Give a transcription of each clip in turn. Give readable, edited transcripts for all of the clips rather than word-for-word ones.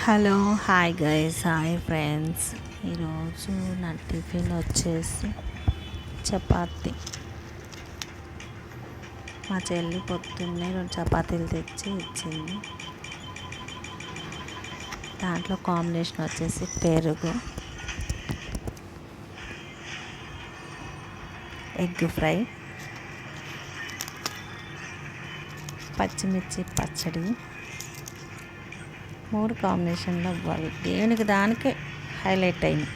Hello hi guys, hi friends. ఈరోజు నా tiffin వచ్చేసి చపాతి. మా చెల్లి పొద్దున్నే 2 చపాతీలు తెచ్చి ఇచ్చింది. దాంట్లో కాంబినేషన్ వచ్చేసి పెరుగు, ఎగ్ ఫ్రై, పచ్చిమిర్చి పచ్చడి. 3 కాంబినేషన్లో ఇవ్వాలి, దేనికి దానికే హైలైట్ అయింది.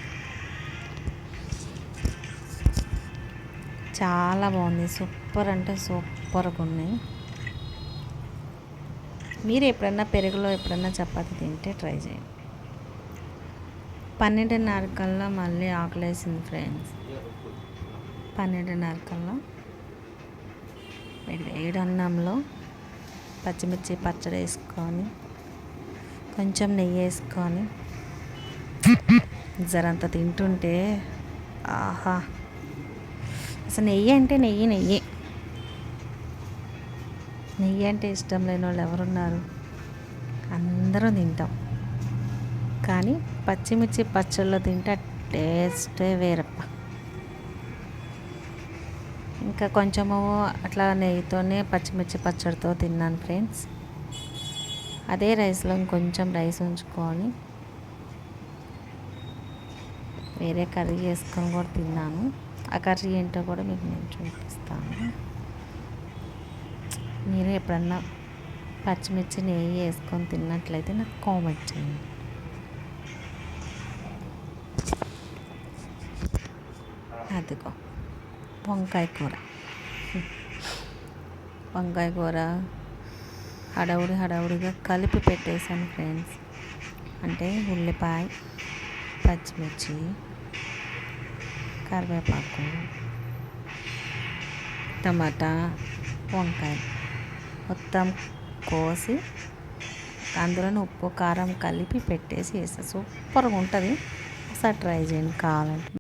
చాలా బాగుంది, సూపర్ అంటే సూపర్గా ఉన్నాయి. మీరు ఎప్పుడన్నా పెరుగులో చపాతీ తింటే ట్రై చేయండి. 12:30 కల్లా మళ్ళీ ఆకలేసింది ఫ్రెండ్స్. 12:30 కల్లా వేడి అన్నంలో పచ్చిమిర్చి పచ్చడి వేసుకొని, కొంచెం నెయ్యి వేసుకొని జరంత తింటుంటే ఆహా, అసలు నెయ్యి అంటే నెయ్యి అంటే ఇష్టం లేని వాళ్ళు ఎవరున్నారు? అందరూ తింటాం, కానీ పచ్చిమిర్చి పచ్చళ్ళలో తింటే టేస్టే వేరప్ప. ఇంకా కొంచెము అట్లా నెయ్యితోనే పచ్చిమిర్చి పచ్చడితో తిన్నాను ఫ్రెండ్స్. అదే రైస్లో ఇంకొంచెం రైస్ ఉంచుకొని వేరే కర్రీ చేసుకొని కూడా తిన్నాను. ఆ కర్రీ ఏంటో కూడా మీకు నేను చూపిస్తాను. మీరు ఎప్పుడన్నా పచ్చిమిర్చి నెయ్యి వేసుకొని తిన్నట్లయితే నాకు కామెంట్ చేయండి. అదిగో వంకాయ కూర హడావుడిగా కలిపి పెట్టేశాను ఫ్రెండ్స్. అంటే ఉల్లిపాయ, పచ్చిమిర్చి, కరివేపాకు, టమాటా, వంకాయ మొత్తం కోసి అందులోనే ఉప్పు కారం కలిపి పెట్టేసి వేస్తా. సూపర్గా ఉంటుంది, ఒకసారి ట్రై చేయండి కావాలంటే.